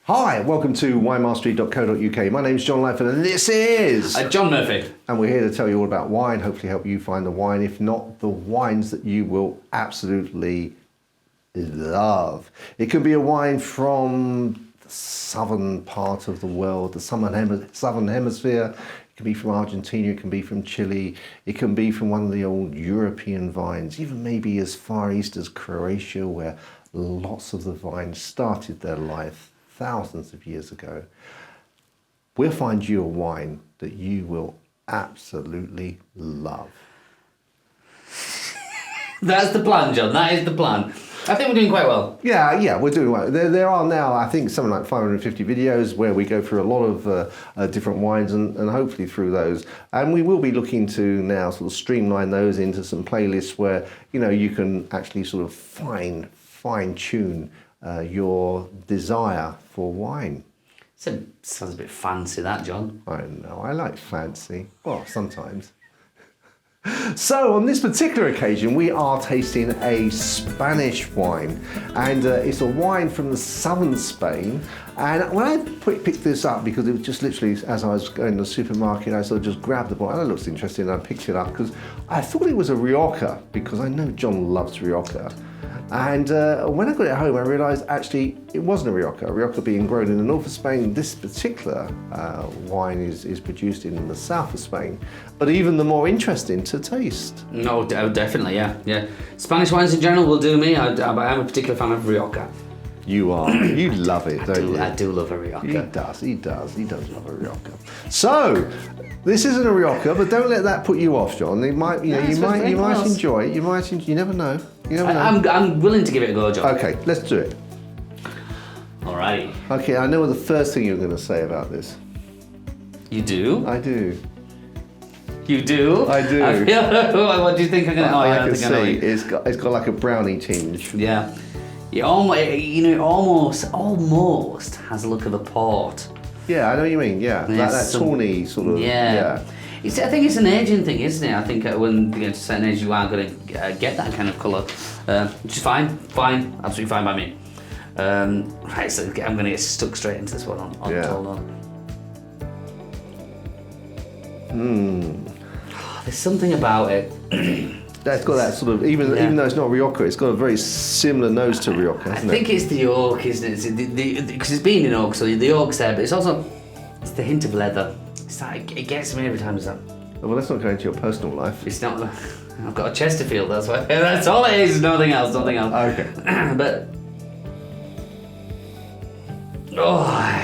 Hi, welcome to winemastery.co.uk. My name's John Lightfoot and this is... John Murphy. And we're here to tell you all about wine, hopefully help you find the wine, if not the wines that you will absolutely love. It can be a wine from the southern part of the world, the southern hemisphere. It can be from Argentina, it can be from Chile, it can be from one of the old European vines, even maybe as far east as Croatia, where lots of the vines started their life thousands of years ago. We'll find you a wine that you will absolutely love. That's the plan, John. That is the plan. I think we're doing quite well. Yeah, we're doing well. There are now, I think, something like 550 videos where we go through a lot of different wines and hopefully through those. And we will be looking to now sort of streamline those into some playlists where, you know, you can actually sort of fine-tune your desire for wine. Sounds a bit fancy, that, John. I know, I like fancy. Well, sometimes. So on this particular occasion, we are tasting a Spanish wine, and it's a wine from the southern Spain. And when I picked this up, because it was just literally as I was going to the supermarket, I sort of just grabbed the bottle. And it looks interesting, and I picked it up because I thought it was a Rioja, because I know John loves Rioja. And when I got it home, I realised actually it wasn't a Rioja. Rioja being grown in the north of Spain, this particular wine is produced in the south of Spain. But even the more interesting to taste. No, definitely, yeah. Spanish wines in general will do me. I'm a particular fan of Rioja. You are. You love it, don't you? I do love a Rioja. He does love a Rioja. So, this isn't a Rioja, but don't let that put you off, John. You might enjoy it. You never know. I'm willing to give it a go, John. Okay, let's do it. Alrighty. Okay, I know what the first thing you're going to say about this. You do? I do. You do? I do. What do you think I'm going to... I can see. It's got like a brownie tinge. Yeah. It almost has a look of a port. Yeah, I know what you mean. Yeah, that tawny sort of. Yeah. I think it's an aging thing, isn't it? I think when you get to a certain age, you are going to get that kind of colour, which is fine, absolutely fine by me. Right, so I'm going to get stuck straight into this one. Hold on. There's something about it. It's got that sort of, even though it's not Rioja, it's got a very similar nose to Rioja, hasn't it? I think it's the oak, isn't it? Because it's been in oak, so the oak's there, but it's the hint of leather. It's like, it gets me every time. It's like, well, let's not go into your personal life. It's not. I've got a Chesterfield. That's why. That's all it is. Nothing else. Okay. But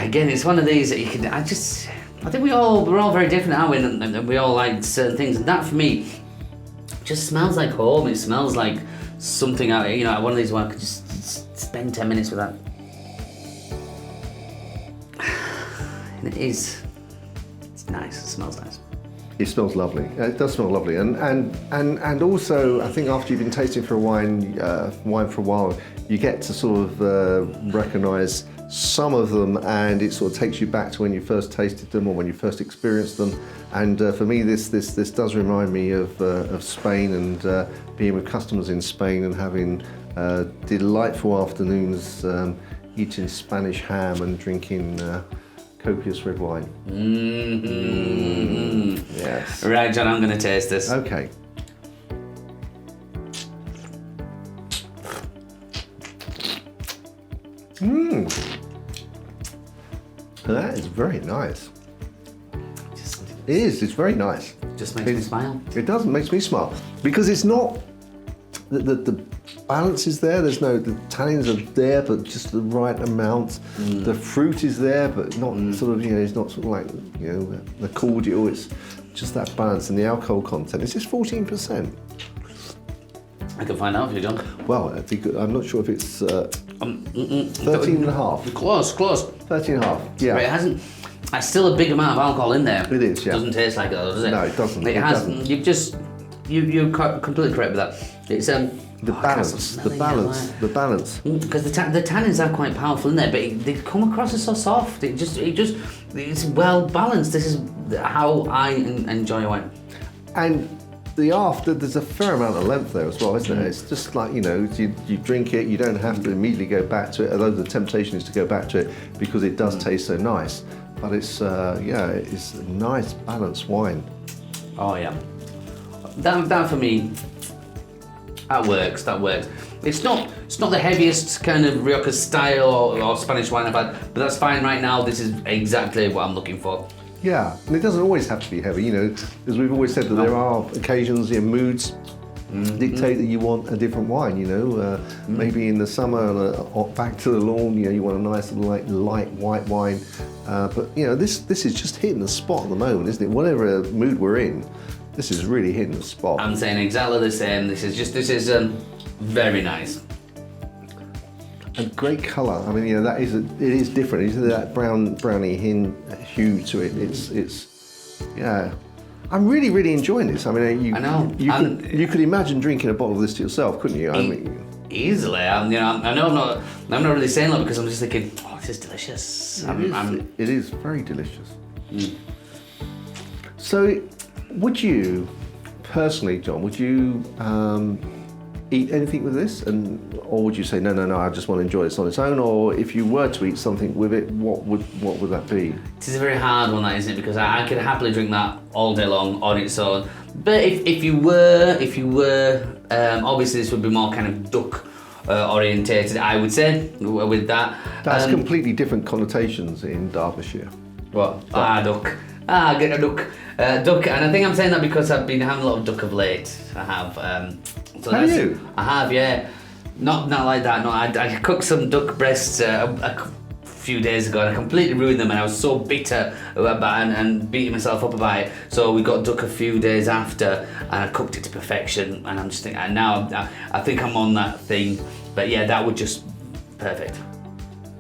again, it's one of these that you can. I think we're all very different, aren't we? And we all like certain things, and that for me just smells like home. It smells like something out. One of these where I could just spend 10 minutes with that. And it is. It's nice. It smells nice. It smells lovely. It does smell lovely, and also I think after you've been tasting for a wine for a while, you get to sort of recognise some of them, and it sort of takes you back to when you first tasted them or when you first experienced them. And for me, this does remind me of Spain and being with customers in Spain and having delightful afternoons eating Spanish ham and drinking copious red wine. Yes. Right, John, I'm going to taste this. Okay. That is very nice. It is. It's very nice. Just makes me smile. It does. It makes me smile because it's not the balance is there. The tannins are there, but just the right amount. The fruit is there, but not sort of. It's not sort of like the cordial. It's just that balance, and the alcohol content. It's just 14%. I can find out for you, John. Well, I think, I'm not sure if it's 13.5. Close. 13.5. Yeah. But it hasn't. There's still a big amount of alcohol in there. It is. Yeah. It doesn't taste like it, though, does it? No, it doesn't. It hasn't. You're completely correct with that. It's the balance. Because the tannins are quite powerful in there, but they come across as so soft. It's well balanced. This is how I enjoy wine. And there's a fair amount of length there as well, isn't it? It's just like, you drink it, you don't have to immediately go back to it, although the temptation is to go back to it because it does taste so nice. But it's it's a nice balanced wine. Oh yeah, that for me, that works. It's not the heaviest kind of Rioja style or Spanish wine I've had, but that's fine right now. This is exactly what I'm looking for. Yeah, and it doesn't always have to be heavy, as we've always said that there are occasions, moods dictate that you want a different wine, maybe in the summer, back to the lawn, you want a nice light white wine. But this is just hitting the spot at the moment, isn't it? Whatever mood we're in, this is really hitting the spot. I'm saying exactly the same. This is very nice. A great colour. I mean, it is different. Isn't that browny hue to it? It's I'm really, really enjoying this. I mean, I know. You could imagine drinking a bottle of this to yourself, couldn't you? Easily. I know I'm not really saying that because I'm just thinking, oh, this is delicious. It is very delicious. So, would you personally, John? Would you eat anything with this, or would you say no? I just want to enjoy this on its own. Or if you were to eat something with it, what would that be? This is a very hard one, that isn't it? Because I could happily drink that all day long on its own. But if you were, obviously this would be more kind of duck orientated, I would say, with that. That's completely different connotations in Derbyshire. What? Duck. Get a duck. Duck, and I think I'm saying that because I've been having a lot of duck of late. I have. Have you? I have, yeah. Not like that. No, I cooked some duck breasts a few days ago, and I completely ruined them, and I was so bitter about it and beating myself up about it. So we got duck a few days after, and I cooked it to perfection. And I'm just thinking, and now I think I'm on that thing. But yeah, that would just perfect.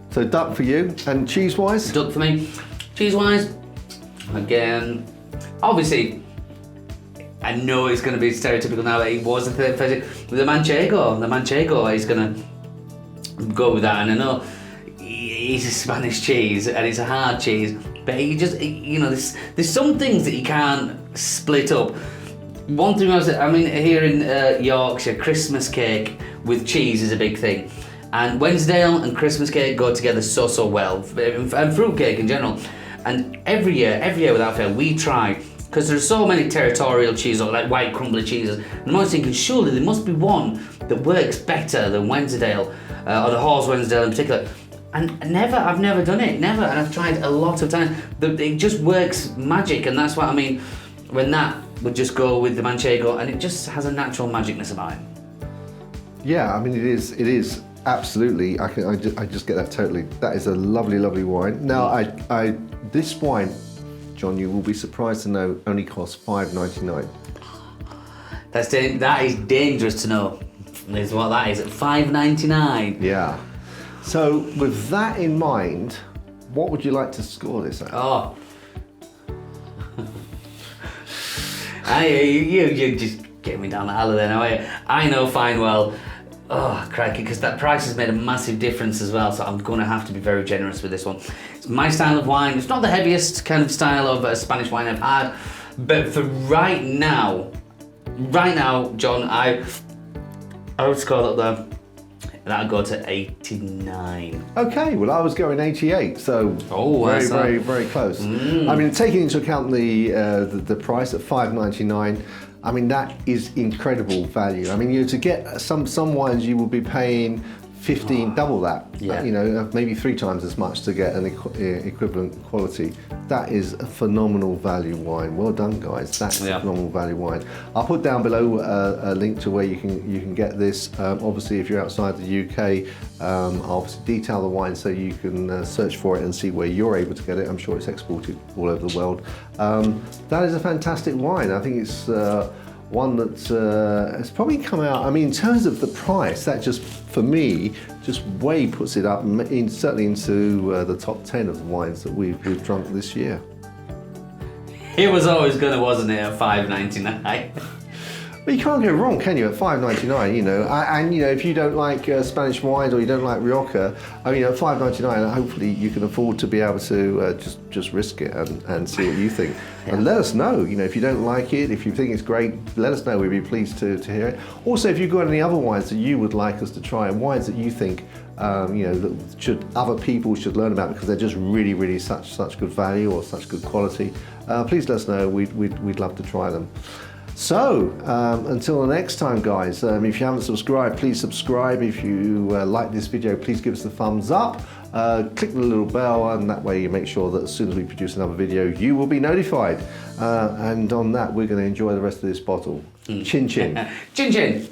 So duck for you, and cheese-wise? Duck for me. Cheese-wise, again, obviously, I know it's going to be stereotypical now, but it was the third favorite. The Manchego is going to go with that, and I know it's a Spanish cheese and it's a hard cheese, but there's some things that you can't split up. One thing here in Yorkshire, Christmas cake with cheese is a big thing, and Wednesdale and Christmas cake go together so well, and fruit cake in general. And every year without fail, we try, because there's so many territorial cheeses or like white crumbly cheeses, and I'm always thinking surely there must be one that works better than Wensleydale, or the Horse Wensleydale in particular. And I've never done it, never, and I've tried a lot of times. It just works magic, and that's what I mean when that would just go with the Manchego, and it just has a natural magicness about it. Yeah, I mean it is absolutely. I just get that totally. That is a lovely, lovely wine. Now this wine, John, you will be surprised to know, only costs $5.99. That is dangerous to know. Is what that is at $5.99. Yeah. So with that in mind, what would you like to score this at? Oh. You just get me down the alley there now. I know fine well. Oh, crikey, because that price has made a massive difference as well, so I'm going to have to be very generous with this one. It's my style of wine. It's not the heaviest kind of style of Spanish wine I've had, but for right now, John, I would score that there. That'll go to 89. Okay, well I was going 88, so very, very close. I mean, taking into account the price at $5.99, I mean that is incredible value. I mean, to get some wines you will be paying 15, double that. Yeah. Maybe 3 times as much to get an equivalent quality. That is a phenomenal value wine. Well done, guys. That's a phenomenal value wine. I'll put down below a link to where you can get this. Obviously, if you're outside the UK, I'll obviously detail the wine so you can search for it and see where you're able to get it. I'm sure it's exported all over the world. That is a fantastic wine. I think it's one that has probably come out. I mean, in terms of the price, that just, for me, just way puts it up, certainly into the top 10 of the wines that we've drunk this year. It was always gonna, wasn't it, at $5.99? But you can't go wrong, can you? At $5.99, you know, and you know, if you don't like Spanish wines or you don't like Rioja, I mean, at $5.99, hopefully you can afford to be able to just risk it and see what you think. Yeah. And let us know, you know, if you don't like it, if you think it's great, let us know. We'd be pleased to hear it. Also, if you've got any other wines that you would like us to try, and wines that you think, you know, that other people should learn about because they're just really such good value or such good quality, please let us know. We'd love to try them. So, until the next time, guys, if you haven't subscribed, please subscribe. If you like this video, please give us a thumbs up. Click the little bell, and that way you make sure that as soon as we produce another video, you will be notified. And on that, we're going to enjoy the rest of this bottle. Chin chin. Chin chin.